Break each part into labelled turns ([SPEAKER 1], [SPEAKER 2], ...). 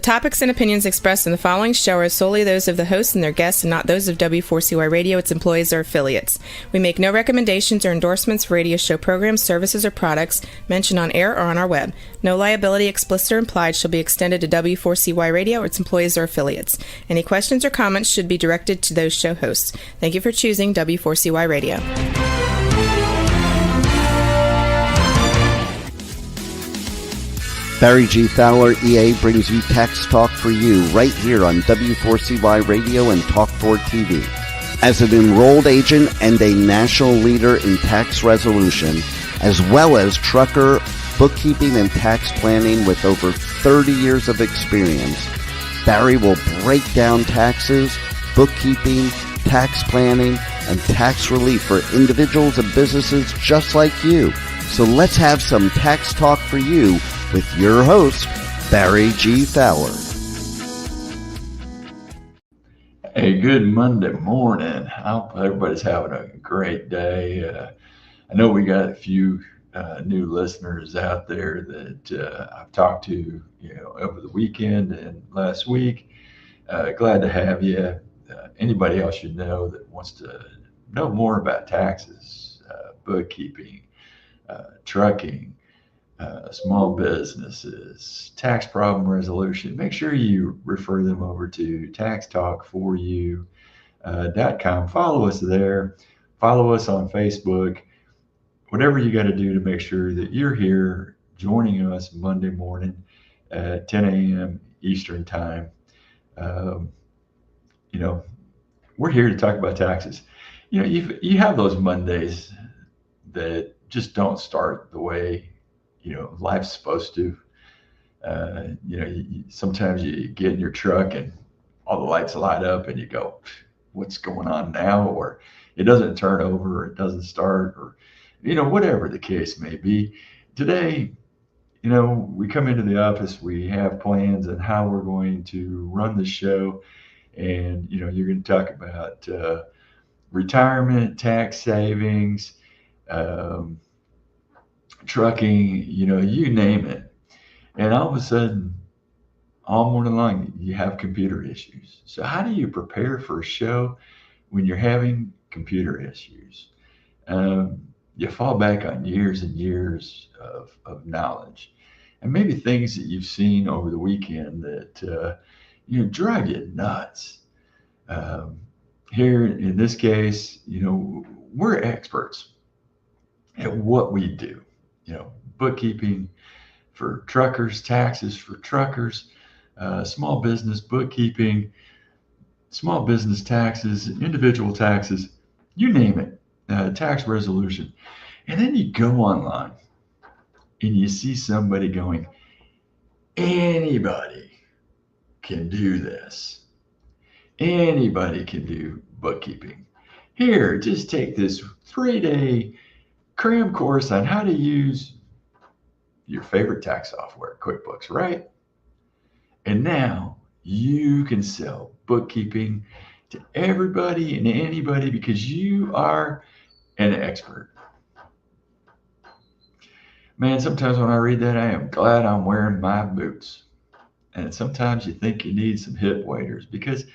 [SPEAKER 1] topics and opinions expressed in the following show are solely those of the hosts and their guests and not those of W4CY Radio, its employees, or affiliates. We make no recommendations or endorsements for radio show programs, services, or products mentioned on air or on our web. No liability, explicit or implied, shall be extended to W4CY Radio or its employees or affiliates. Any questions or comments should be directed to those show hosts. Thank you for choosing W4CY Radio.
[SPEAKER 2] Barry G. Fowler, EA, brings you Tax Talk for You right here on W4CY Radio and Talk4 TV. As an enrolled agent and a national leader in tax resolution, as well as trucker, bookkeeping, and tax planning with over 30 years of experience, Barry will break down taxes, bookkeeping, tax planning, and tax relief for individuals and businesses just like you. So let's have some Tax Talk for You with your host, Barry G. Fowler.
[SPEAKER 3] Hey, good Monday morning. I hope everybody's having a great day. I know we got a few new listeners out there that I've talked to, over the weekend and last week. Glad to have you. Anybody else you know that wants to know more about taxes, bookkeeping, trucking, small businesses, tax problem resolution, make sure you refer them over to taxtalk4you.com. Follow us there. Follow us on Facebook. Whatever you got to do to make sure that you're here joining us Monday morning at 10 a.m. Eastern Time. We're here to talk about taxes. You have those Mondays that just don't start the way life's supposed to. Sometimes you get in your truck and all the lights light up and you go, what's going on now? Or it doesn't turn over, or it doesn't start, or whatever the case may be. Today, we come into the office, we have plans on how we're going to run the show, and you're going to talk about retirement, tax savings, trucking, you name it. And all of a sudden, all morning long, you have computer issues. So how do you prepare for a show when you're having computer issues? You fall back on years and years of knowledge, and maybe things that you've seen over the weekend that drive you nuts. Here in this case, we're experts at what we do. Bookkeeping for truckers, taxes for truckers, small business bookkeeping, small business taxes, individual taxes, you name it, tax resolution. And then you go online and you see somebody going, anybody can do this. Anybody can do bookkeeping. Here, just take this 3-day cram course on how to use your favorite tax software, QuickBooks, right? And now you can sell bookkeeping to everybody and anybody because you are an expert. Man, sometimes when I read that, I am glad I'm wearing my boots. And sometimes you think you need some hip waders because,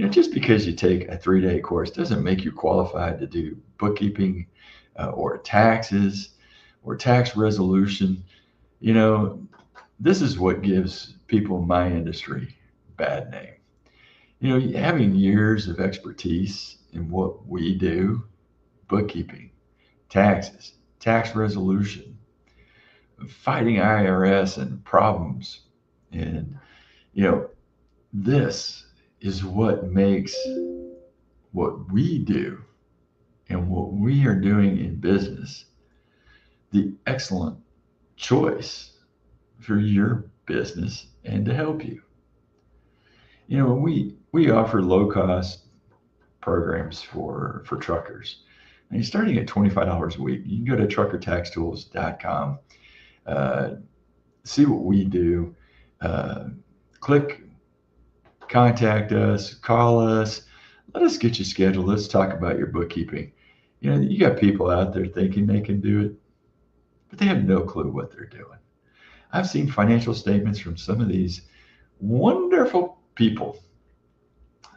[SPEAKER 3] just because you take a 3-day course doesn't make you qualified to do bookkeeping or taxes or tax resolution. This is what gives people in my industry a bad name. Having years of expertise in what we do, bookkeeping, taxes, tax resolution, fighting IRS and problems. And, this is what makes what we do and what we are doing in business the excellent choice for your business and to help you. We offer low-cost programs for truckers. And starting at $25 a week, you can go to truckertaxtools.com, see what we do, click contact us, call us, let us get you scheduled. Let's talk about your bookkeeping. You got people out there thinking they can do it, but they have no clue what they're doing. I've seen financial statements from some of these wonderful people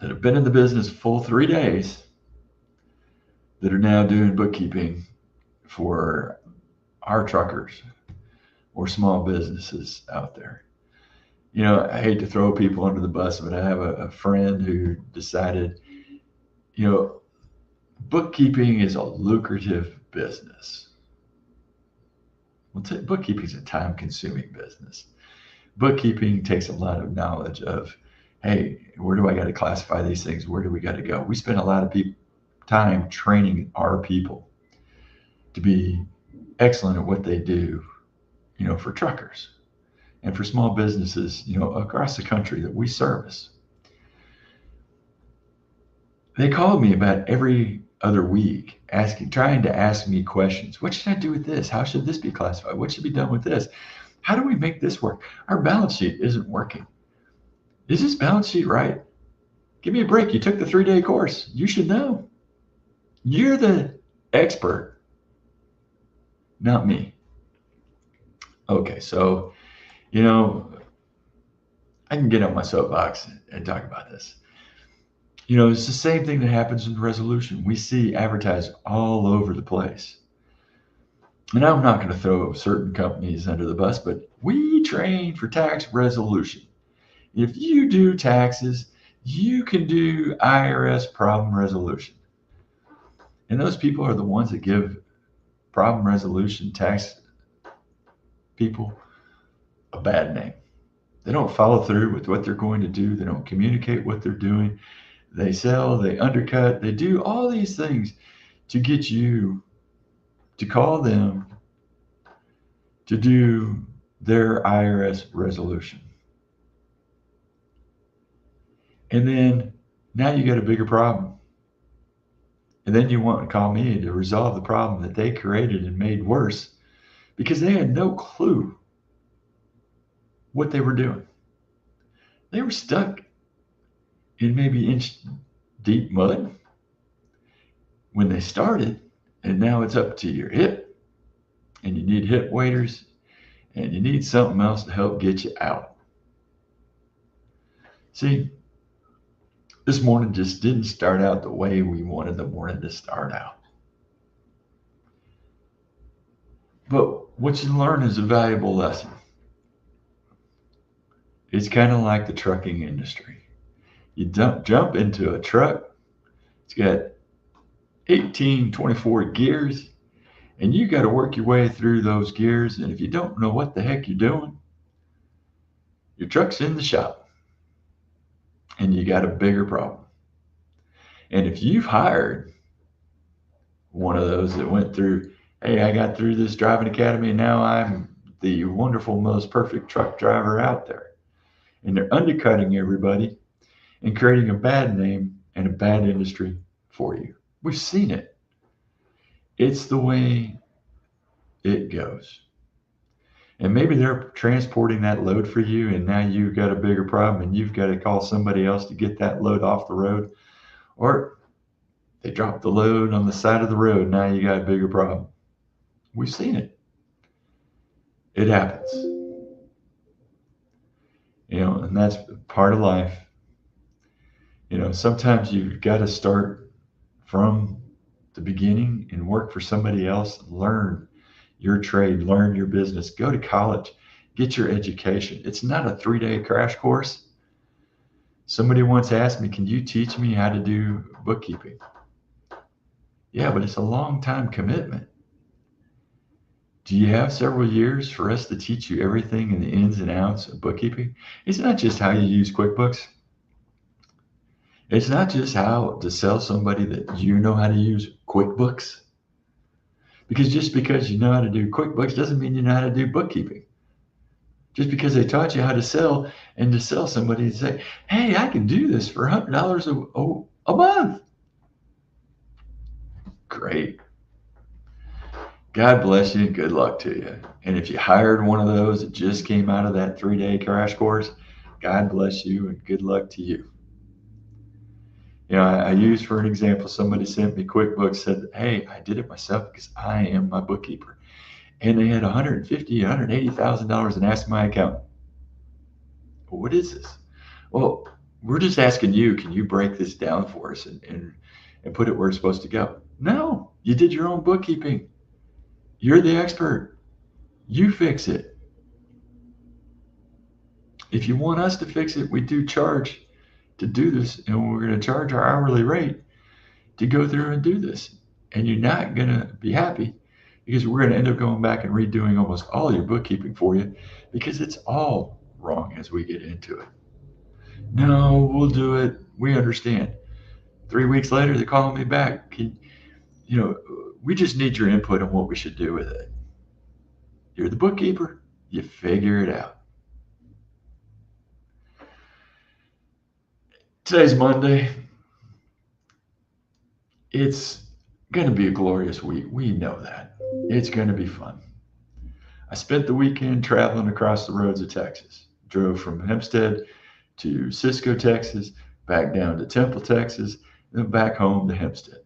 [SPEAKER 3] that have been in the business full 3 days that are now doing bookkeeping for our truckers or small businesses out there. I hate to throw people under the bus, but I have a friend who decided, bookkeeping is a lucrative business. Bookkeeping is a time-consuming business. Bookkeeping takes a lot of knowledge of, hey, where do I got to classify these things? Where do we got to go? We spend a lot of time training our people to be excellent at what they do, for truckers and for small businesses, across the country that we service. They called me about every other week trying to ask me questions. What should I do with this? How should this be classified? What should be done with this? How do we make this work? Our balance sheet isn't working. Is this balance sheet right? Give me a break. You took the 3-day course. You should know. You're the expert, not me. Okay, so, I can get on my soapbox and talk about this. It's the same thing that happens in resolution. We see advertised all over the place. And I'm not going to throw certain companies under the bus, but we train for tax resolution. If you do taxes, you can do IRS problem resolution. And those people are the ones that give problem resolution tax people a bad name. They don't follow through with what they're going to do. They don't communicate what they're doing. They sell, they undercut, they do all these things to get you to call them to do their IRS resolution. And then now you got a bigger problem. And then you want to call me to resolve the problem that they created and made worse because they had no clue what they were doing. They were stuck in maybe inch-deep mud when they started, and now it's up to your hip, and you need hip waders, and you need something else to help get you out. See, this morning just didn't start out the way we wanted the morning to start out. But what you learn is a valuable lesson. It's kind of like the trucking industry. You jump into a truck, it's got 18, 24 gears, and you got to work your way through those gears. And if you don't know what the heck you're doing, your truck's in the shop and you got a bigger problem. And if you've hired one of those that went through, hey, I got through this driving academy and now I'm the wonderful, most perfect truck driver out there, and they're undercutting everybody and creating a bad name and a bad industry for you. We've seen it. It's the way it goes. And maybe they're transporting that load for you, and now you've got a bigger problem and you've got to call somebody else to get that load off the road. Or they drop the load on the side of the road. Now you got a bigger problem. We've seen it. It happens. And that's part of life. Sometimes you've got to start from the beginning and work for somebody else. Learn your trade, learn your business, go to college, get your education. It's not a 3-day crash course. Somebody once asked me, can you teach me how to do bookkeeping? Yeah, but it's a long time commitment. Do you have several years for us to teach you everything in the ins and outs of bookkeeping? It's not just how you use QuickBooks. It's not just how to sell somebody that you know how to use QuickBooks. Because just because you know how to do QuickBooks doesn't mean you know how to do bookkeeping. Just because they taught you how to sell, and to sell somebody and say, hey, I can do this for $100 a month. Great. God bless you and good luck to you. And if you hired one of those that just came out of that 3-day crash course, God bless you and good luck to you. I used for an example, somebody sent me QuickBooks, said, hey, I did it myself because I am my bookkeeper. And they had $150,000, $180,000 and asked my accountant, Well, what is this? Well, we're just asking you, can you break this down for us and put it where it's supposed to go? No, you did your own bookkeeping. You're the expert. You fix it. If you want us to fix it, we do charge to do this, and we're going to charge our hourly rate to go through and do this. And you're not going to be happy because we're going to end up going back and redoing almost all your bookkeeping for you because it's all wrong as we get into it. No, we'll do it. We understand. 3 weeks later, they're calling me back. We just need your input on what we should do with it. You're the bookkeeper. You figure it out. Today's Monday. It's going to be a glorious week. We know that. It's going to be fun. I spent the weekend traveling across the roads of Texas. Drove from Hempstead to Cisco, Texas, back down to Temple, Texas, then back home to Hempstead.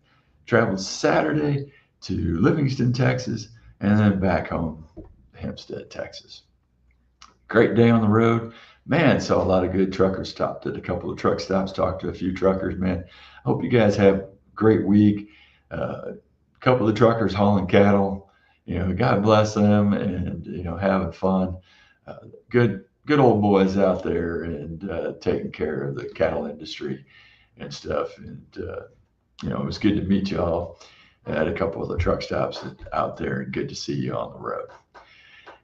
[SPEAKER 3] Traveled Saturday to Livingston, Texas, and then back home to Hempstead, Texas. Great day on the road. Man, saw a lot of good truckers. Stopped at a couple of truck stops, talked to a few truckers. Man, hope you guys have a great week. A couple of truckers hauling cattle. God bless them, and having fun. Good old boys out there and taking care of the cattle industry and stuff. And it was good to meet you all at a couple of the truck stops out there, and good to see you on the road.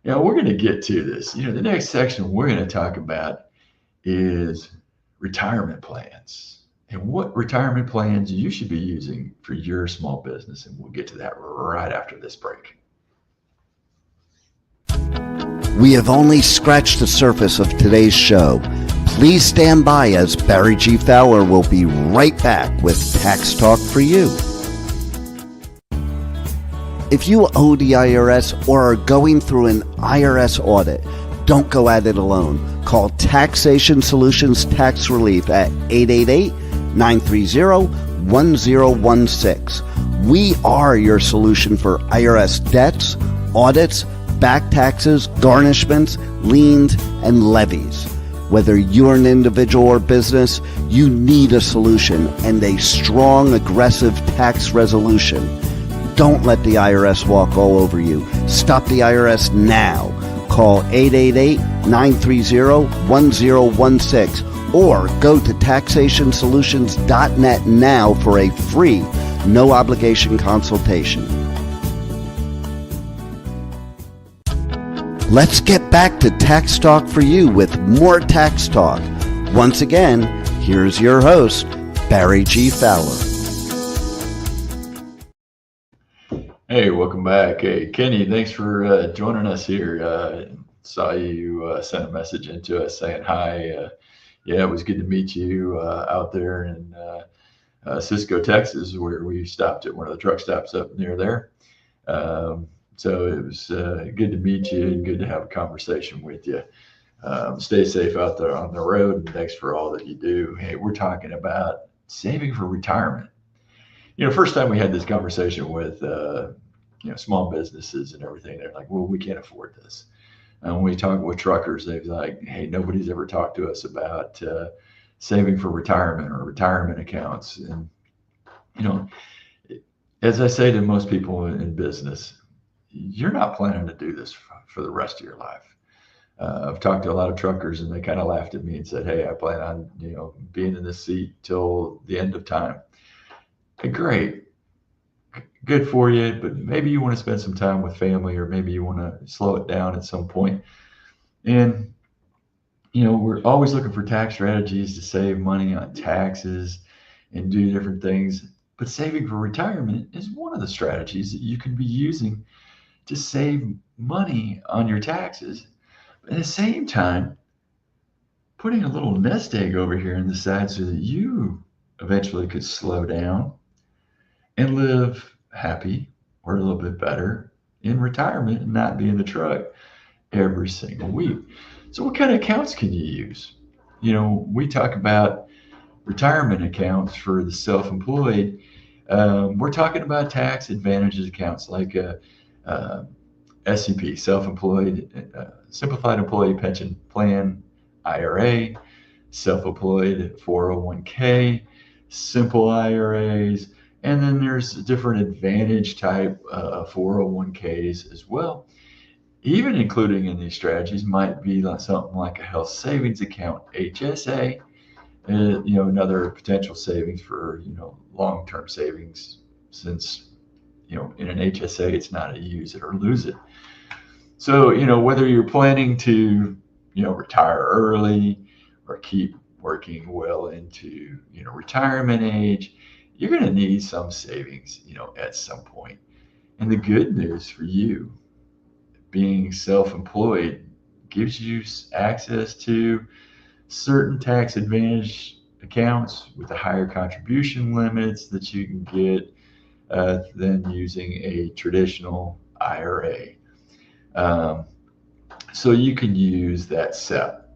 [SPEAKER 3] We're going to get to this. The next section we're going to talk about is retirement plans and what retirement plans you should be using for your small business. And we'll get to that right after this break.
[SPEAKER 2] We have only scratched the surface of today's show. Please stand by as Barry G. Fowler will be right back with Tax Talk for You. If you owe the IRS or are going through an IRS audit, don't go at it alone. Call Taxation Solutions Tax Relief at 888-930-1016. We are your solution for IRS debts, audits, back taxes, garnishments, liens, and levies. Whether you're an individual or business, you need a solution and a strong, aggressive tax resolution. Don't let the IRS walk all over you. Stop the IRS now. Call 888-930-1016 or go to taxationsolutions.net now for a free, no obligation consultation. Let's get back to Tax Talk for You with more Tax Talk. Once again, here's your host, Barry G. Fowler.
[SPEAKER 3] Hey, welcome back. Hey, Kenny, thanks for joining us here. Saw you sent a message into us saying hi. It was good to meet you out there in Cisco, Texas, where we stopped at one of the truck stops up near there. So it was good to meet you and good to have a conversation with you. Stay safe out there on the road, and thanks for all that you do. Hey, we're talking about saving for retirement. First time we had this conversation with small businesses and everything, they're like, well, we can't afford this. And when we talk with truckers, they're like, hey, nobody's ever talked to us about saving for retirement or retirement accounts. And, as I say to most people in business, you're not planning to do this for the rest of your life. I've talked to a lot of truckers, and they kind of laughed at me and said, hey, I plan on, being in this seat till the end of time. Great. Good for you, but maybe you want to spend some time with family, or maybe you want to slow it down at some point. And, we're always looking for tax strategies to save money on taxes and do different things. But saving for retirement is one of the strategies that you can be using to save money on your taxes. But at the same time, putting a little nest egg over here on the side so that you eventually could slow down and live happy or a little bit better in retirement and not be in the truck every single week. So what kind of accounts can you use? We talk about retirement accounts for the self-employed. We're talking about tax advantages accounts like SEP, self-employed, simplified employee pension plan IRA, self-employed 401k, simple IRAs, and then there's different advantage type 401ks as well. Even including in these strategies might be like something like a health savings account, HSA, another potential savings for, long-term savings, since, in an HSA, it's not a use it or lose it. So, whether you're planning to, retire early or keep working well into, retirement age, you're going to need some savings, at some point. And the good news for you, being self-employed, gives you access to certain tax advantage accounts with the higher contribution limits that you can get than using a traditional IRA. So you can use that SEP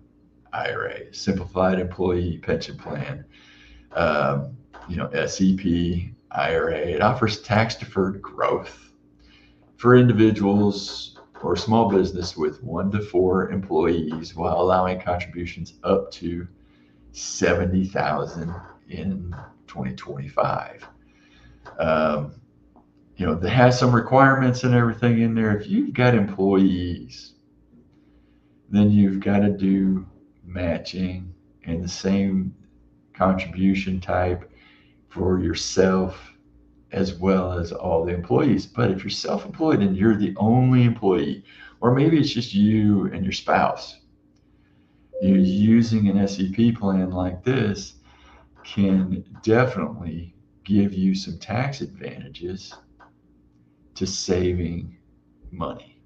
[SPEAKER 3] IRA, Simplified Employee Pension Plan, SEP IRA. It offers tax-deferred growth for individuals or small business with 1 to 4 employees, while allowing contributions up to $70,000 in 2025. They have some requirements and everything in there. If you've got employees, then you've got to do matching and the same contribution type for yourself as well as all the employees. But if you're self-employed and you're the only employee, or maybe it's just you and your spouse, you're using an SEP plan like this can definitely give you some tax advantages to saving money.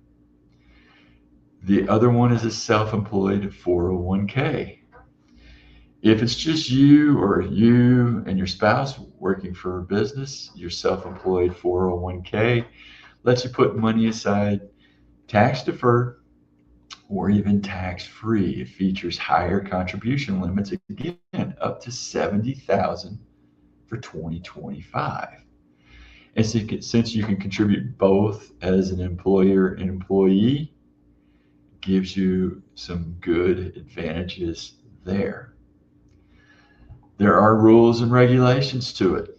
[SPEAKER 3] The other one is a self-employed 401k. If it's just you or you and your spouse working for a business, your self-employed 401k lets you put money aside tax deferred or even tax free. It features higher contribution limits, again, up to $70,000 for 2025. And since you can contribute both as an employer and employee, gives you some good advantages there. There are rules and regulations to it.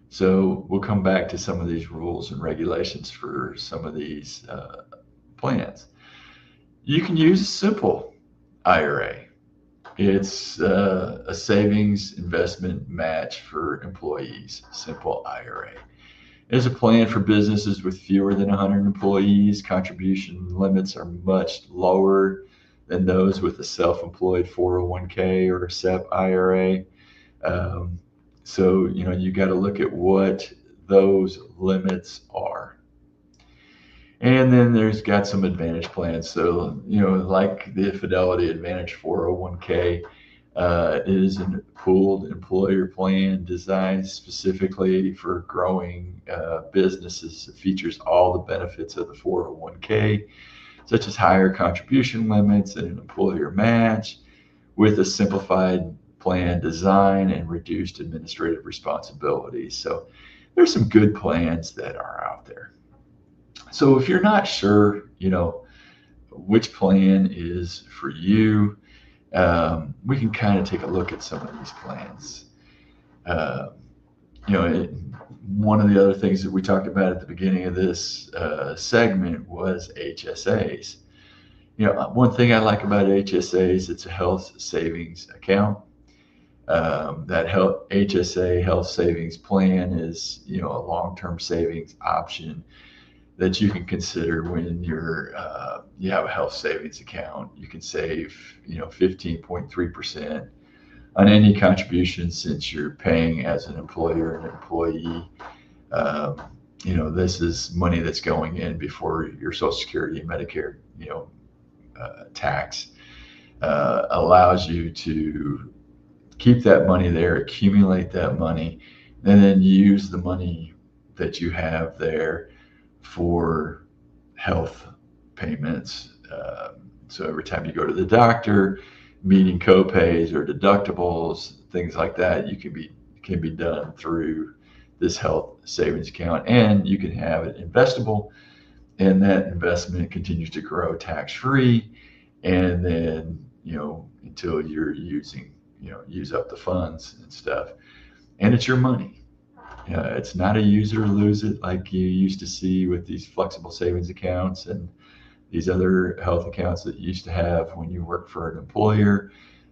[SPEAKER 3] So we'll come back to some of these rules and regulations for some of these plans. You can use a simple IRA. It's a savings investment match for employees, simple IRA. It's a plan for businesses with fewer than 100 employees. Contribution limits are much lower than those with a self-employed 401k or a SEP IRA. So, you got to look at what those limits are. And then there's got some advantage plans. So, like the Fidelity Advantage 401k is a pooled employer plan designed specifically for growing businesses. It features all the benefits of the 401k, such as higher contribution limits and an employer match, with a simplified plan design and reduced administrative responsibilities. So there's some good plans that are out there. So if you're not sure, which plan is for you, we can kind of take a look at some of these plans. One of the other things that we talked about at the beginning of this segment was HSAs. One thing I like about HSAs, it's a health savings account. That HSA health savings plan is, a long-term savings option that you can consider when you have a health savings account. You can save, 15.3% on any contribution, since you're paying as an employer and employee. This is money that's going in before your Social Security and Medicare, tax allows you to keep that money there, accumulate that money, and then use the money that you have there for health payments. So every time you go to the doctor, meeting copays or deductibles, things like that, can be done through this health savings account, and you can have it investable, and that investment continues to grow tax-free, and then, until you're use up the funds and stuff. And it's your money. It's not a use it or lose it like you used to see with these flexible savings accounts and these other health accounts that you used to have when you worked for an employer.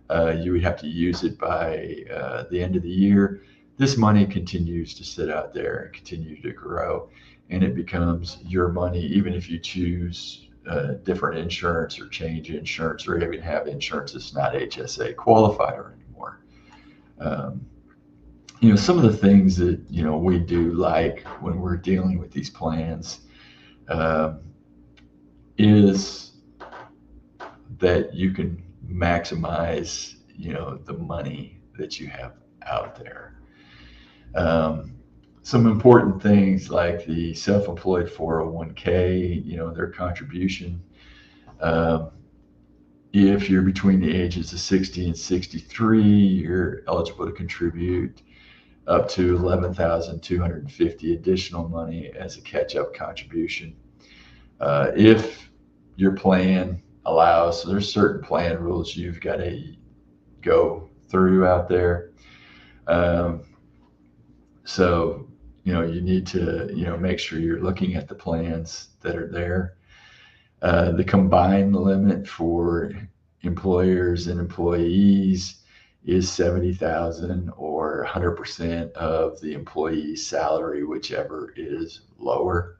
[SPEAKER 3] You would have to use it by the end of the year. This money continues to sit out there and continue to grow, and it becomes your money, even if you choose different insurance or change insurance or even have insurance that's not HSA qualified anymore. Some of the things that, we do like when we're dealing with these plans is that you can maximize, the money that you have out there. Some important things like the self-employed 401k, their contribution. If you're between the ages of 60 and 63, you're eligible to contribute up to $11,250 additional money as a catch-up contribution. If your plan allows, so there's certain plan rules you've got to go through out there. So, you need to, make sure you're looking at the plans that are there. The combined limit for employers and employees is $70,000 or 100% of the employee's salary, whichever is lower.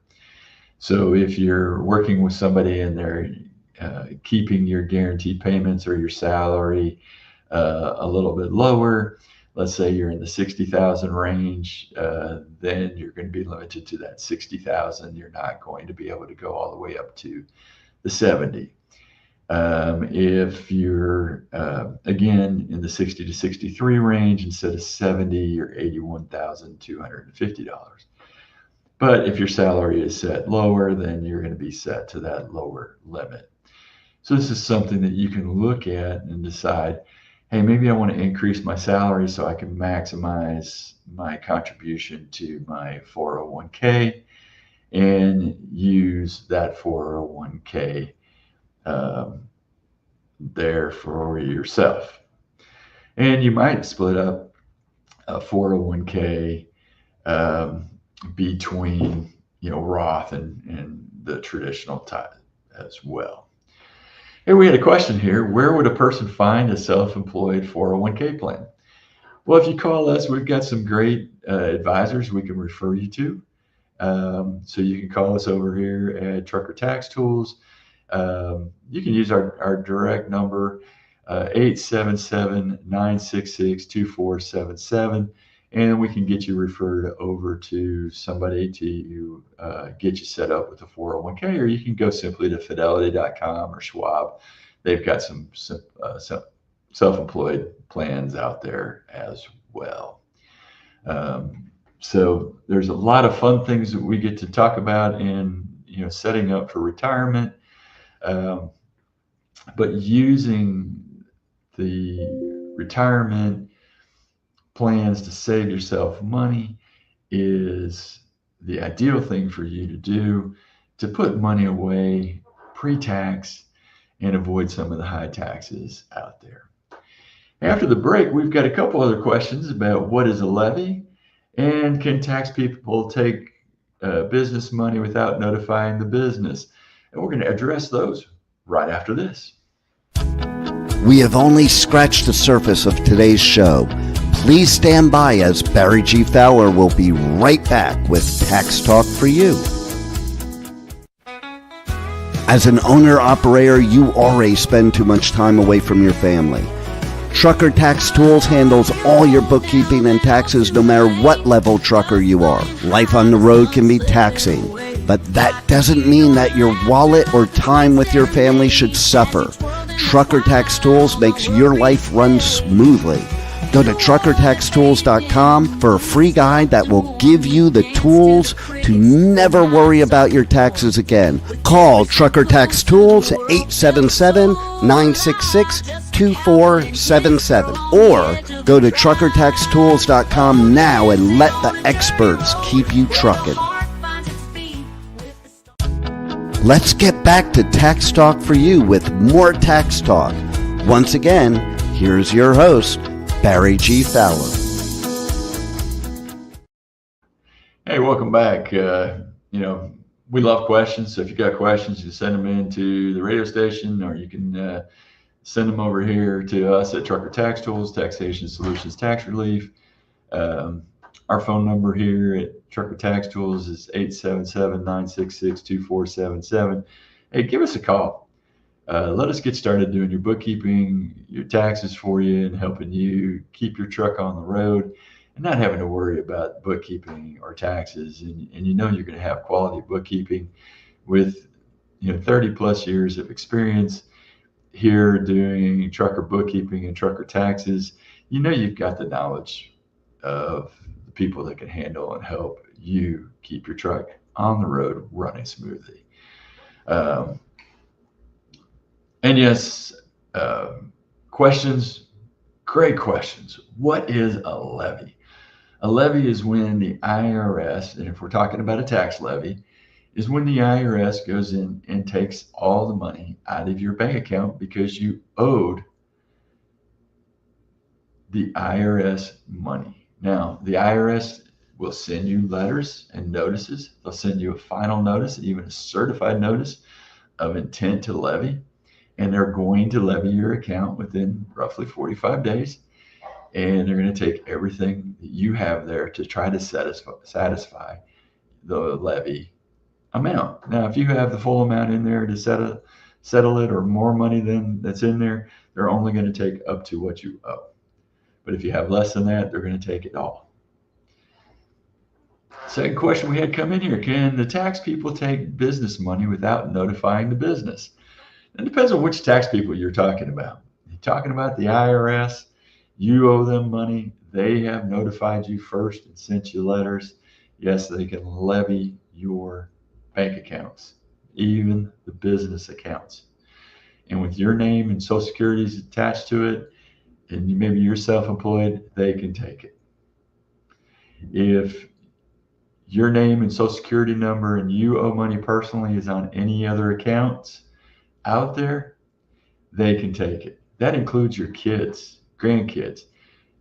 [SPEAKER 3] So if you're working with somebody and they're keeping your guaranteed payments or your salary a little bit lower, let's say you're in the 60,000 range, then you're going to be limited to that 60,000. You're not going to be able to go all the way up to the 70. If you're, again, in the 60 to 63 range, instead of 70, you're $81,250. But if your salary is set lower, then you're going to be set to that lower limit. So this is something that you can look at and decide, hey, maybe I want to increase my salary so I can maximize my contribution to my 401k and use that 401k there for yourself. And you might split up a 401k between, Roth and the traditional type as well. Hey, we had a question here. Where would a person find a self-employed 401k plan? Well, if you call us, we've got some great advisors we can refer you to. So you can call us over here at Trucker Tax Tools. You can use our direct number, 877-966-2477, and we can get you referred over to somebody to get you set up with a 401k, or you can go simply to fidelity.com or Schwab. They've got some self-employed plans out there as well. So there's a lot of fun things that we get to talk about in setting up for retirement. But using the retirement plans to save yourself money is the ideal thing for you to do, to put money away pre-tax and avoid some of the high taxes out there. After the break, we've got a couple other questions about what is a levy and can tax people take business money without notifying the business. And we're going to address those right after this.
[SPEAKER 2] We have only scratched the surface of today's show. Please stand by as Barry G. Fowler will be right back with Tax Talk for You. As an owner-operator, you already spend too much time away from your family. Trucker Tax Tools handles all your bookkeeping and taxes no matter what level trucker you are. Life on the road can be taxing, but that doesn't mean that your wallet or time with your family should suffer. Trucker Tax Tools makes your life run smoothly. Go to truckertaxtools.com for a free guide that will give you the tools to never worry about your taxes again. Call Trucker Tax Tools at 877-966-2477 or go to truckertaxtools.com now and let the experts keep you trucking. Let's get back to Tax Talk for You with more Tax Talk. Once again, here's your host, Barry G. Fowler.
[SPEAKER 3] Hey, welcome back. We love questions. So if you got questions, you send them into the radio station, or you can send them over here to us at Trucker Tax Tools, Taxation Solutions Tax Relief. Our phone number here at Trucker Tax Tools is 877-966-2477. Hey, give us a call. Let us get started doing your bookkeeping, your taxes for you, and helping you keep your truck on the road and not having to worry about bookkeeping or taxes. And you're going to have quality bookkeeping with 30 plus years of experience here doing trucker bookkeeping and trucker taxes. You've got the knowledge of the people that can handle and help you keep your truck on the road running smoothly. And yes, questions, great questions. What is a levy? A levy is when the IRS, and if we're talking about a tax levy, is when the IRS goes in and takes all the money out of your bank account because you owed the IRS money. Now, the IRS will send you letters and notices. They'll send you a final notice, even a certified notice of intent to levy, and they're going to levy your account within roughly 45 days. And they're going to take everything that you have there to try to satisfy the levy amount. Now, if you have the full amount in there to settle it, or more money than that's in there, they're only going to take up to what you owe. But if you have less than that, they're going to take it all. Second question we had come in here: can the tax people take business money without notifying the business? It depends on which tax people you're talking about. You're talking about the IRS. You owe them money. They have notified you first and sent you letters. Yes, they can levy your bank accounts, even the business accounts. And with your name and Social Security is attached to it, and maybe you're self-employed, they can take it. If your name and Social Security number and you owe money personally is on any other accounts out there, they can take it. That includes your kids, grandkids.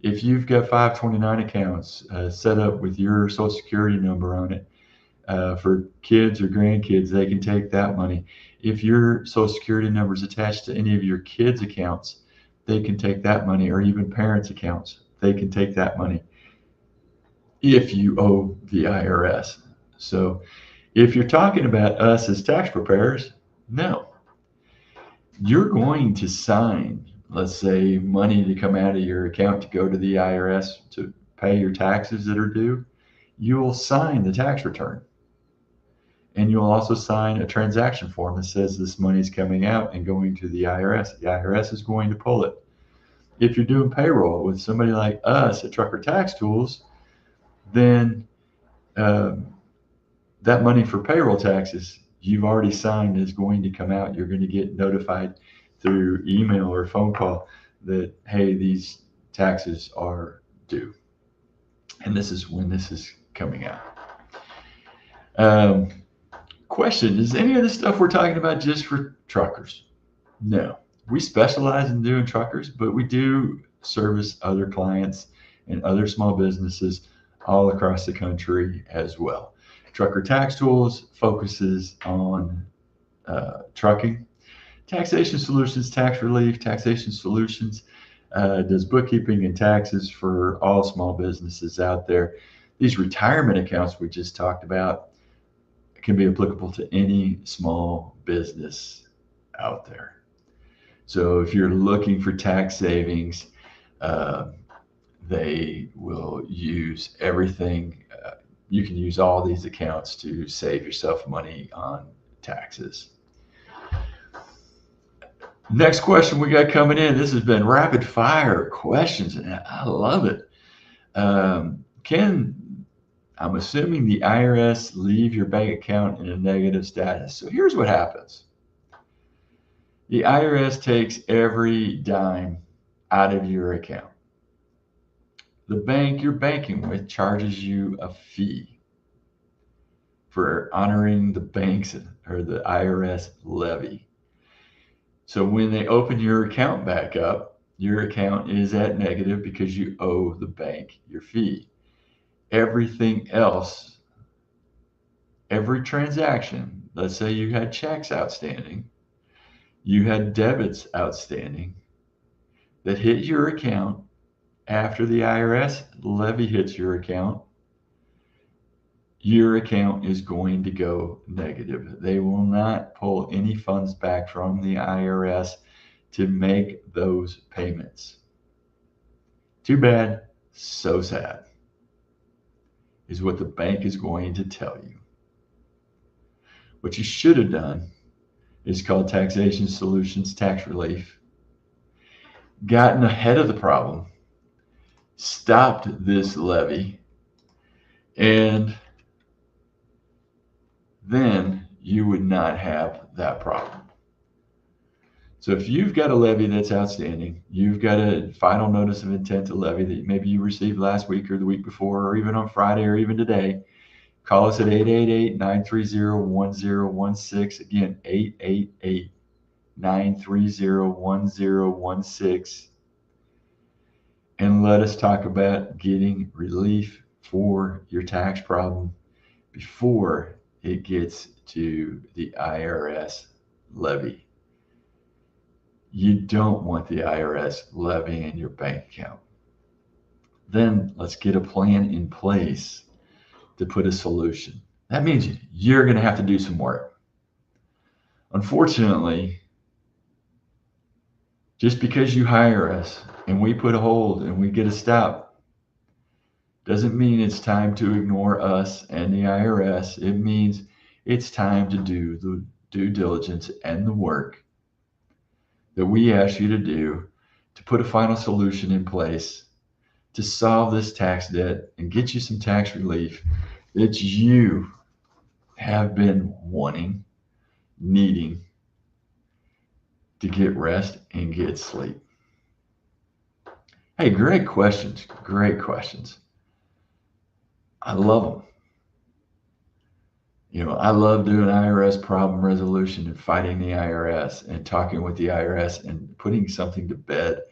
[SPEAKER 3] If you've got 529 accounts set up with your Social Security number on it, for kids or grandkids, they can take that money. If your Social Security number is attached to any of your kids' accounts, they can take that money, or even parents' accounts, they can take that money if you owe the IRS. So if you're talking about us as tax preparers, no. You're going to sign, let's say, money to come out of your account to go to the IRS to pay your taxes that are due. You will sign the tax return. And you'll also sign a transaction form that says this money is coming out and going to the IRS. The IRS is going to pull it. If you're doing payroll with somebody like us at Trucker Tax Tools, then that money for payroll taxes you've already signed is going to come out. You're going to get notified through email or phone call that, hey, these taxes are due. And this is when this is coming out. Question: is any of this stuff we're talking about just for truckers? No. We specialize in doing truckers, but we do service other clients and other small businesses all across the country as well. Trucker Tax Tools focuses on trucking. Taxation Solutions Tax Relief, Taxation Solutions does bookkeeping and taxes for all small businesses out there. These retirement accounts we just talked about can be applicable to any small business out there. So if you're looking for tax savings, they will use everything. You can use all these accounts to save yourself money on taxes. Next question we got coming in. This has been rapid fire questions, and I love it. I'm assuming the IRS leave your bank account in a negative status. So here's what happens. The IRS takes every dime out of your account. The bank you're banking with charges you a fee for honoring the banks or the IRS levy. So when they open your account back up, your account is at negative because you owe the bank your fee. Everything else, every transaction, let's say you had checks outstanding, you had debits outstanding that hit your account after the IRS levy hits your account is going to go negative. They will not pull any funds back from the IRS to make those payments. Too bad, so sad, is what the bank is going to tell you. What you should have done is called Taxation Solutions Tax Relief, gotten ahead of the problem, stopped this levy, and then you would not have that problem. So if you've got a levy that's outstanding, you've got a final notice of intent to levy that maybe you received last week or the week before, or even on Friday or even today, call us at 888-930-1016. Again, 888-930-1016. And let us talk about getting relief for your tax problem before it gets to the IRS levy. You don't want the IRS levying your bank account. Then let's get a plan in place to put a solution. That means you're going to have to do some work. Unfortunately, just because you hire us and we put a hold and we get a stop doesn't mean it's time to ignore us and the IRS. It means it's time to do the due diligence and the work that we ask you to do to put a final solution in place to solve this tax debt and get you some tax relief that you have been wanting, needing to get rest and get sleep. Hey, great questions. Great questions. I love them. I love doing IRS problem resolution and fighting the IRS and talking with the IRS and putting something to bed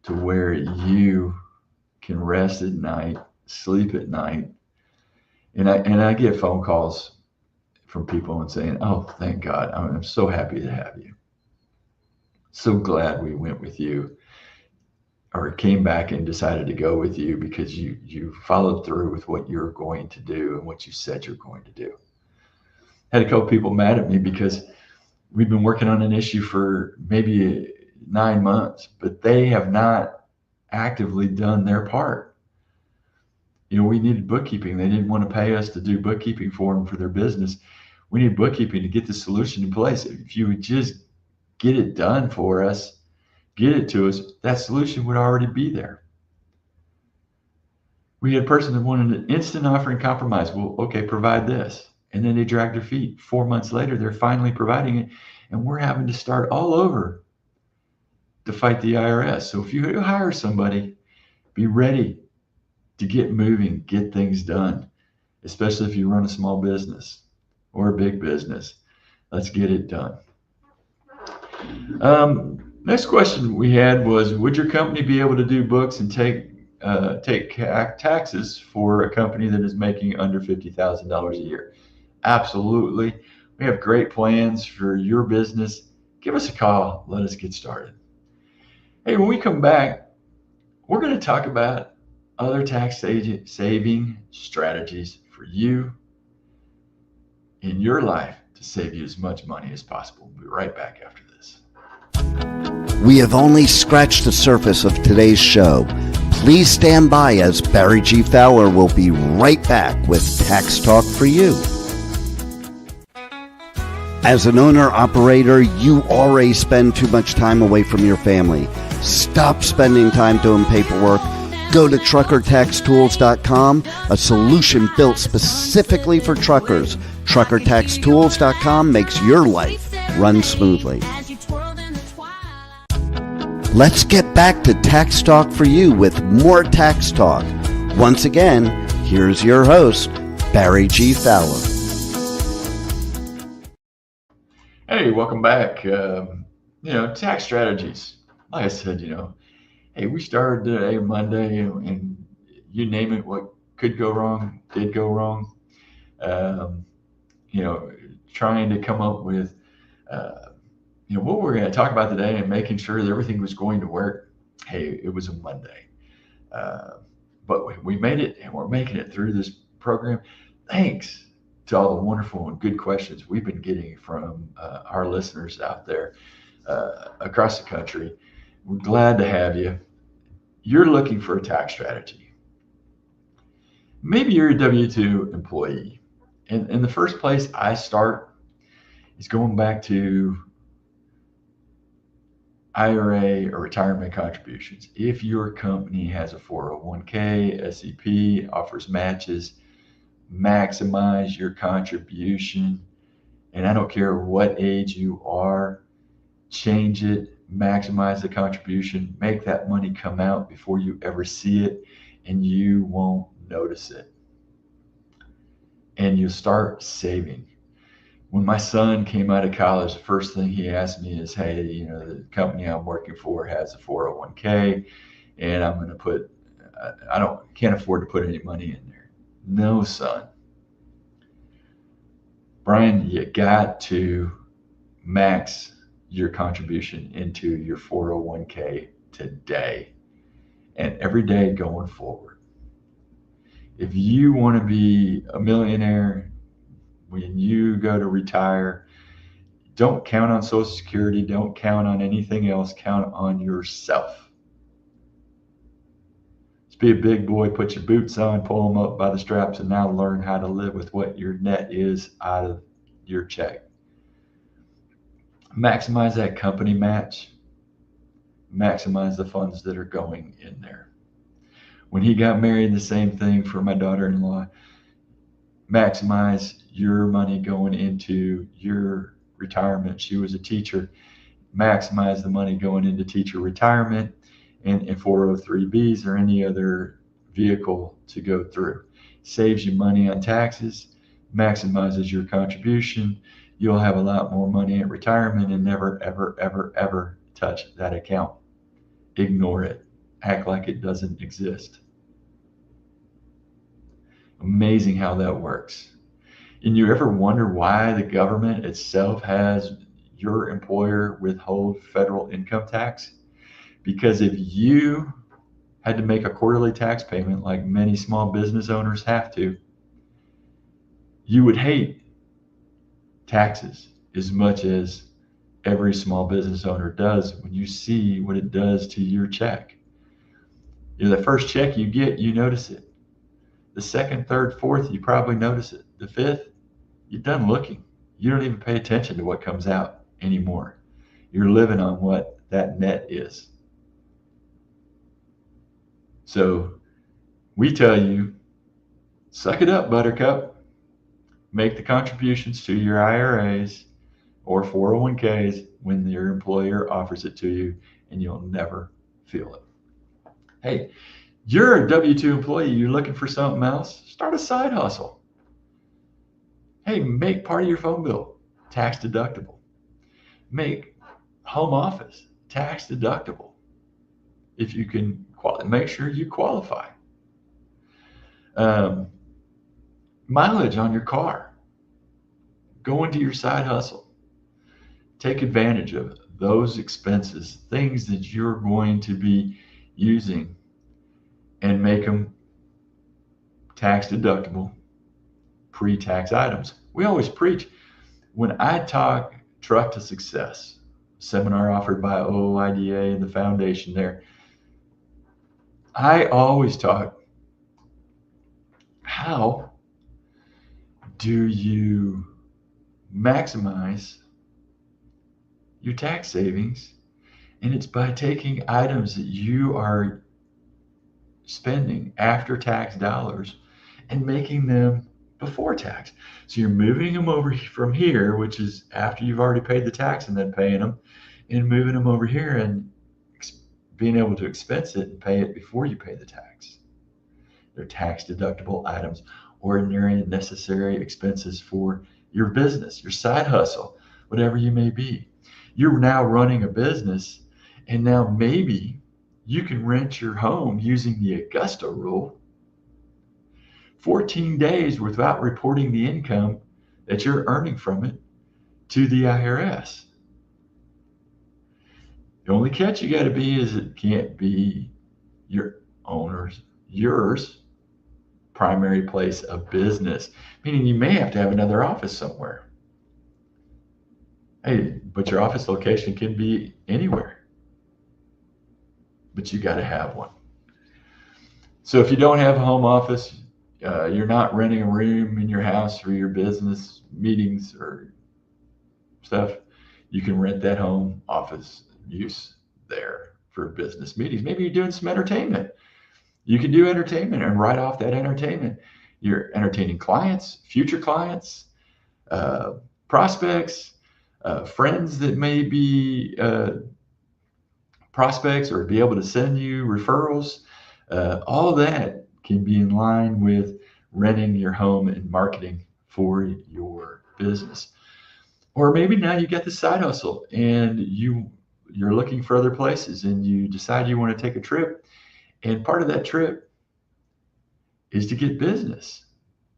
[SPEAKER 3] to where you can rest at night, sleep at night. And I get phone calls from people and saying, oh, thank God, I'm so happy to have you. So glad we went with you or came back and decided to go with you because you followed through with what you're going to do and what you said you're going to do. Had a couple people mad at me because we've been working on an issue for maybe 9 months, but they have not actively done their part. We needed bookkeeping. They didn't want to pay us to do bookkeeping for them for their business. We need bookkeeping to get the solution in place. If you would just get it done for us, get it to us, that solution would already be there. We had a person that wanted an instant offering compromise. Well, okay, provide this. And then they dragged their feet. 4 months later, they're finally providing it. And we're having to start all over to fight the IRS. So if you hire somebody, be ready to get moving, get things done, especially if you run a small business or a big business. Let's get it done. Next question we had was, would your company be able to do books and take taxes for a company that is making under $50,000 a year? Absolutely. We have great plans for your business. Give us a call. Let us get started. Hey, when we come back, we're going to talk about other tax saving strategies for you in your life to save you as much money as possible. We'll be right back after this.
[SPEAKER 2] We have only scratched the surface of today's show. Please stand by as Barry G. Fowler will be right back with Tax Talk for You. As an owner-operator, you already spend too much time away from your family. Stop spending time doing paperwork. Go to TruckerTaxTools.com, a solution built specifically for truckers. TruckerTaxTools.com makes your life run smoothly. Let's get back to Tax Talk for You with more Tax Talk. Once again, here's your host, Barry G. Fowler.
[SPEAKER 3] welcome back. Tax strategies. Like I said, hey, we started today Monday, and you name it, what could go wrong, did go wrong. Trying to come up with, what we're going to talk about today and making sure that everything was going to work. Hey, it was a Monday. But we made it, and we're making it through this program. Thanks to all the wonderful and good questions we've been getting from our listeners out there across the country. We're glad to have you. You're looking for a tax strategy. Maybe you're a W-2 employee. And the first place I start is going back to IRA or retirement contributions. If your company has a 401k, SEP, offers matches, maximize your contribution. And I don't care what age you are, change it, maximize the contribution, make that money come out before you ever see it, and you won't notice it. And you'll start saving. When my son came out of college, the first thing he asked me is, hey, the company I'm working for has a 401k, and I'm going to put, can't afford to put any money in there. No, son. Brian, you got to max your contribution into your 401k today and every day going forward. If you want to be a millionaire when you go to retire, don't count on Social Security, don't count on anything else, count on yourself. Let's be a big boy, put your boots on, pull them up by the straps, and now learn how to live with what your net is out of your check. Maximize that company match. Maximize the funds that are going in there. When he got married, the same thing for my daughter-in-law. Maximize your money going into your retirement. She was a teacher. Maximize the money going into teacher retirement and 403Bs or any other vehicle to go through. Saves you money on taxes, maximizes your contribution. You'll have a lot more money at retirement and never, ever, ever, ever touch that account. Ignore it. Act like it doesn't exist. Amazing how that works. And you ever wonder why the government itself has your employer withhold federal income tax? Because if you had to make a quarterly tax payment like many small business owners have to, you would hate taxes as much as every small business owner does when you see what it does to your check. The first check you get, you notice it. The second, third, fourth, you probably notice it. The fifth, you're done looking. You don't even pay attention to what comes out anymore. You're living on what that net is. So we tell you, suck it up, Buttercup. Make the contributions to your IRAs or 401ks when your employer offers it to you, and you'll never feel it. Hey, you're a W-2 employee. You're looking for something else? Start a side hustle. Hey, make part of your phone bill tax deductible. Make home office tax deductible. If you can make sure you qualify. Mileage on your car. Go into your side hustle. Take advantage of those expenses, things that you're going to be using, and make them tax deductible, pre-tax items. We always preach. When I talk Truck to Success, seminar offered by OOIDA and the foundation there, I always talk, how do you maximize your tax savings? And it's by taking items that you are spending after tax dollars and making them before tax. So you're moving them over from here, which is after you've already paid the tax and then paying them, and moving them over here and being able to expense it and pay it before you pay the tax. They're tax deductible items, ordinary and necessary expenses for your business, your side hustle. whatever you may be. You're now running a business, and now maybe you can rent your home using the Augusta rule 14 days without reporting the income that you're earning from it to the IRS. The only catch you got to be is it can't be your yours primary place of business, meaning you may have to have another office somewhere. Hey, but your office location can be anywhere, but you got to have one. So if you don't have a home office, you're not renting a room in your house for your business meetings or stuff, you can rent that home office use there for business meetings. Maybe you're doing some entertainment. You can do entertainment and write off that entertainment. You're entertaining clients, future clients, prospects, friends that may be prospects or be able to send you referrals. All of that can be in line with renting your home and marketing for your business. Or maybe now you get the side hustle and you're looking for other places and you decide you want to take a trip. And part of that trip is to get business.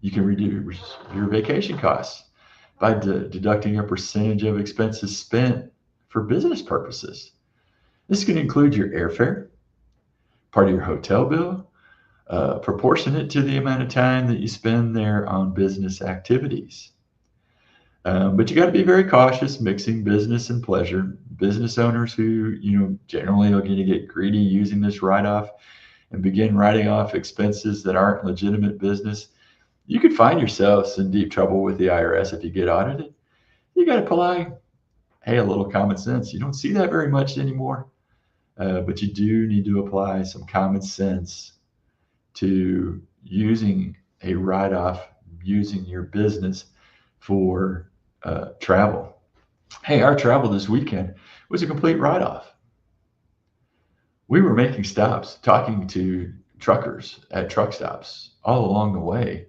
[SPEAKER 3] You can reduce your vacation costs by deducting a percentage of expenses spent for business purposes. This can include your airfare, part of your hotel bill, proportionate to the amount of time that you spend there on business activities. But you got to be very cautious mixing business and pleasure. Business owners who, generally are going to get greedy using this write-off and begin writing off expenses that aren't legitimate business, you could find yourselves in deep trouble with the IRS if you get audited. You got to apply, a little common sense. You don't see that very much anymore, but you do need to apply some common sense to using a write-off, using your business for travel. Hey, our travel this weekend was a complete write-off. We were making stops, talking to truckers at truck stops all along the way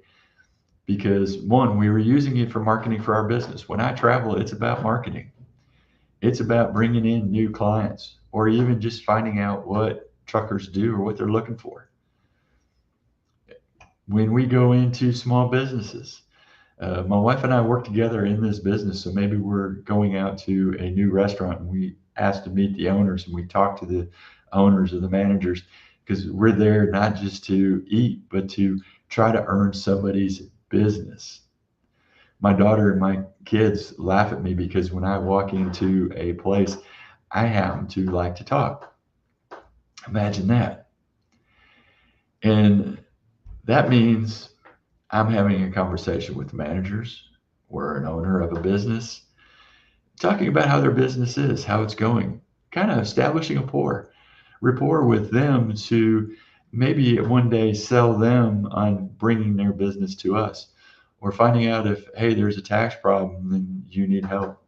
[SPEAKER 3] because, one, we were using it for marketing for our business. When I travel, it's about marketing. It's about bringing in new clients or even just finding out what truckers do or what they're looking for. When we go into small businesses, my wife and I work together in this business, so maybe we're going out to a new restaurant and we asked to meet the owners and we talk to the owners or the managers because we're there not just to eat, but to try to earn somebody's business. My daughter and my kids laugh at me because when I walk into a place, I happen to like to talk. Imagine that. And that means I'm having a conversation with managers or an owner of a business, talking about how their business is, how it's going, kind of establishing a rapport with them to maybe one day sell them on bringing their business to us, or finding out if, hey, there's a tax problem and you need help.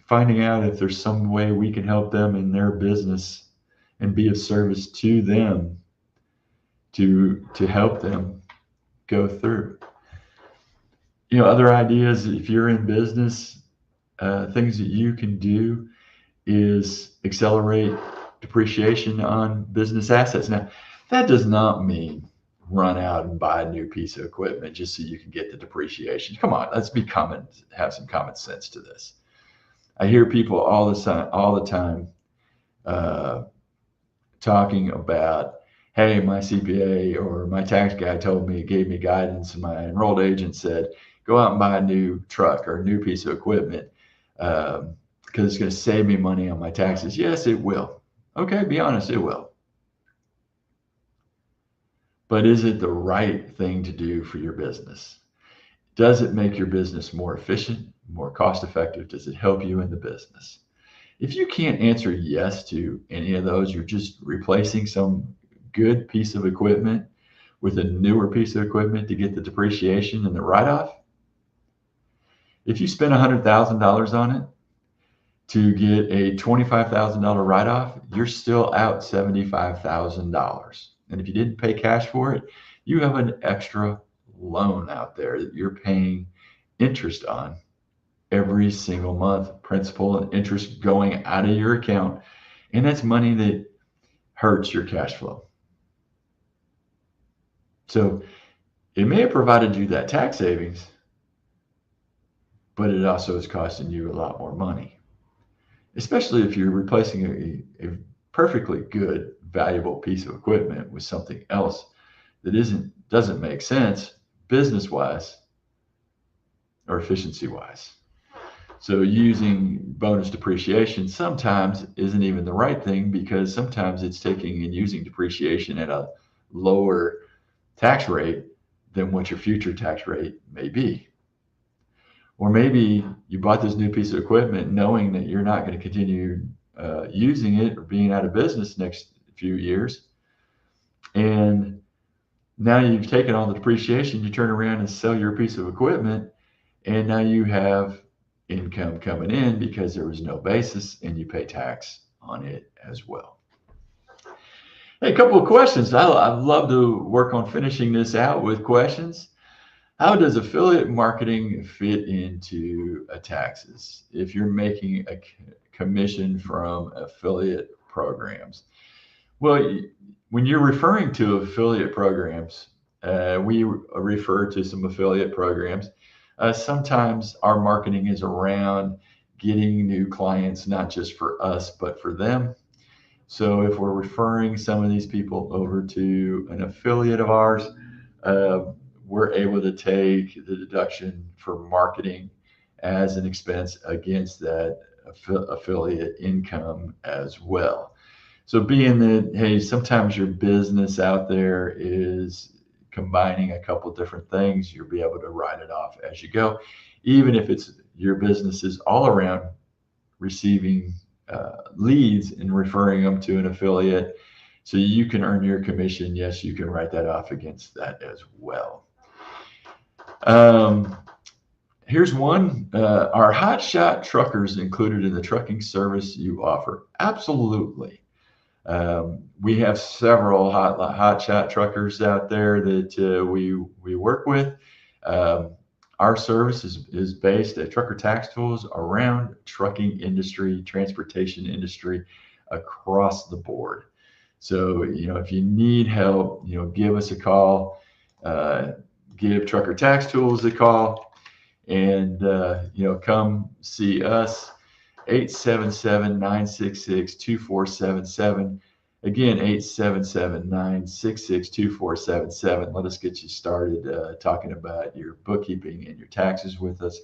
[SPEAKER 3] Finding out if there's some way we can help them in their business and be of service to them to help them go through. Other ideas, if you're in business, things that you can do is accelerate depreciation on business assets. Now, that does not mean run out and buy a new piece of equipment just so you can get the depreciation. Come on, let's have some common sense to this. I hear people all the time talking about, hey, my CPA or my tax guy gave me guidance, and my enrolled agent said, go out and buy a new truck or a new piece of equipment because it's going to save me money on my taxes. Yes, it will. Okay, be honest, it will. But is it the right thing to do for your business? Does it make your business more efficient, more cost effective? Does it help you in the business? If you can't answer yes to any of those, you're just replacing some good piece of equipment with a newer piece of equipment to get the depreciation and the write-off. If you spend $100,000 on it to get a $25,000 write-off, you're still out $75,000. And if you didn't pay cash for it, you have an extra loan out there that you're paying interest on every single month, principal and interest going out of your account. And that's money that hurts your cash flow. So it may have provided you that tax savings, but it also is costing you a lot more money, especially if you're replacing a perfectly good, valuable piece of equipment with something else that doesn't make sense business-wise or efficiency-wise. So using bonus depreciation sometimes isn't even the right thing, because sometimes it's taking and using depreciation at a lower tax rate than what your future tax rate may be. Or maybe you bought this new piece of equipment knowing that you're not going to continue using it or being out of business next few years. And now you've taken all the depreciation, you turn around and sell your piece of equipment, and now you have income coming in because there was no basis, and you pay tax on it as well. Hey, a couple of questions. I'd love to work on finishing this out with questions. How does affiliate marketing fit into taxes if you're making a commission from affiliate programs? Well, when you're referring to affiliate programs, we refer to some affiliate programs. Sometimes our marketing is around getting new clients, not just for us, but for them. So if we're referring some of these people over to an affiliate of ours, we're able to take the deduction for marketing as an expense against that affiliate income as well. So being that, hey, sometimes your business out there is combining a couple different things, you'll be able to write it off as you go, even if it's your business is all around receiving leads and referring them to an affiliate, so you can earn your commission. Yes, you can write that off against that as well. Here's one. Are hotshot truckers included in the trucking service you offer? Absolutely. We have several hotshot truckers out there that we work with. Our service is based at Trucker Tax Tools around trucking industry, transportation industry across the board. So, if you need help, give us a call, give Trucker Tax Tools a call, and, come see us. 877-966-2477. Again, 877-966-2477. Let us get you started talking about your bookkeeping and your taxes with us.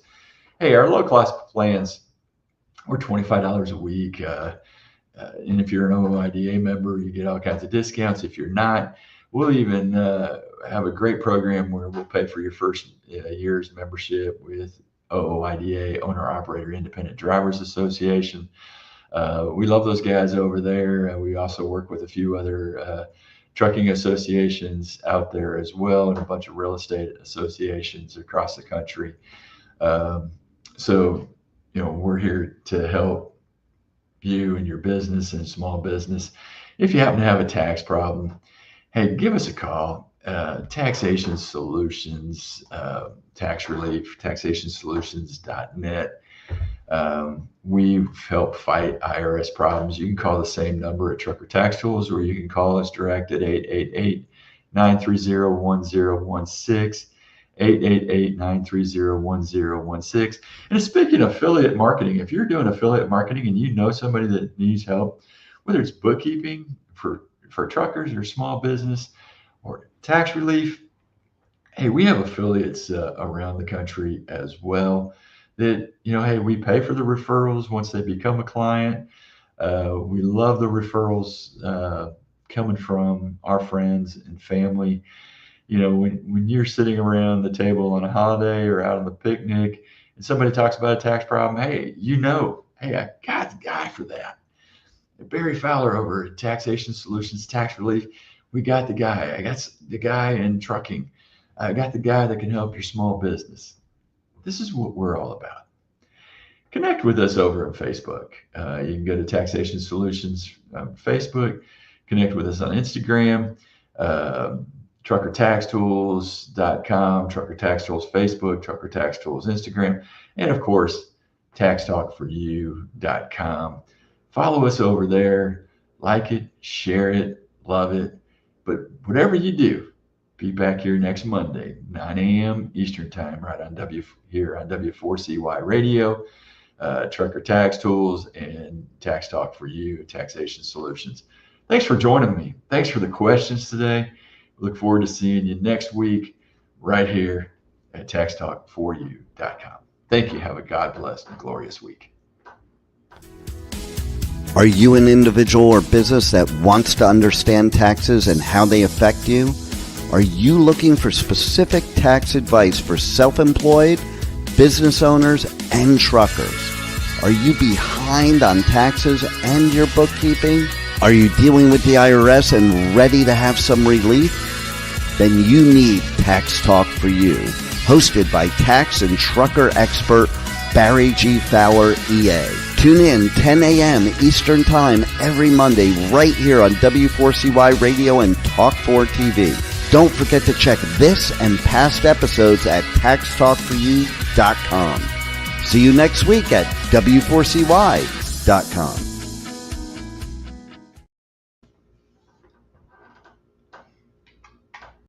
[SPEAKER 3] Hey, our low-cost plans, we're $25 a week. And if you're an OOIDA member, you get all kinds of discounts. If you're not, we'll even have a great program where we'll pay for your first year's membership with OOIDA, Owner Operator Independent Drivers Association. We love those guys over there. We also work with a few other trucking associations out there as well, and a bunch of real estate associations across the country. So, we're here to help you and your business and small business. If you happen to have a tax problem, hey, give us a call. Taxation Solutions, Tax Relief, taxationsolutions.net. We've helped fight IRS problems. You can call the same number at Trucker Tax Tools, or you can call us direct at 888-930-1016, 888-930-1016. And speaking of affiliate marketing, if you're doing affiliate marketing and you know somebody that needs help, whether it's bookkeeping for truckers or small business or tax relief, hey, we have affiliates around the country as well that, hey, we pay for the referrals once they become a client. We love the referrals coming from our friends and family. When you're sitting around the table on a holiday or out on the picnic and somebody talks about a tax problem, hey, hey, I got the guy for that. Barry Fowler over at Taxation Solutions, Tax Relief. We got the guy. I got the guy in trucking. I got the guy that can help your small business. This is what we're all about. Connect with us over on Facebook. You can go to Taxation Solutions on Facebook. Connect with us on Instagram, truckertaxtools.com, Trucker Tax Tools Facebook, Trucker Tax Tools Instagram, and of course, taxtalkforyou.com. Follow us over there. Like it, share it, love it. But whatever you do, be back here next Monday, 9 a.m. Eastern Time, right on here on W4CY Radio, Trucker Tax Tools, and Tax Talk for You, Taxation Solutions. Thanks for joining me. Thanks for the questions today. Look forward to seeing you next week right here at taxtalkforyou.com. Thank you. Have a God-blessed and glorious week.
[SPEAKER 2] Are you an individual or business that wants to understand taxes and how they affect you? Are you looking for specific tax advice for self-employed, business owners, and truckers? Are you behind on taxes and your bookkeeping? Are you dealing with the IRS and ready to have some relief? Then you need Tax Talk for You, hosted by tax and trucker expert Barry G. Fowler, EA. Tune in 10 a.m. Eastern Time every Monday right here on W4CY Radio and Talk4 TV. Don't forget to check this and past episodes at taxtalkforyou.com. See you next week at W4CY.com.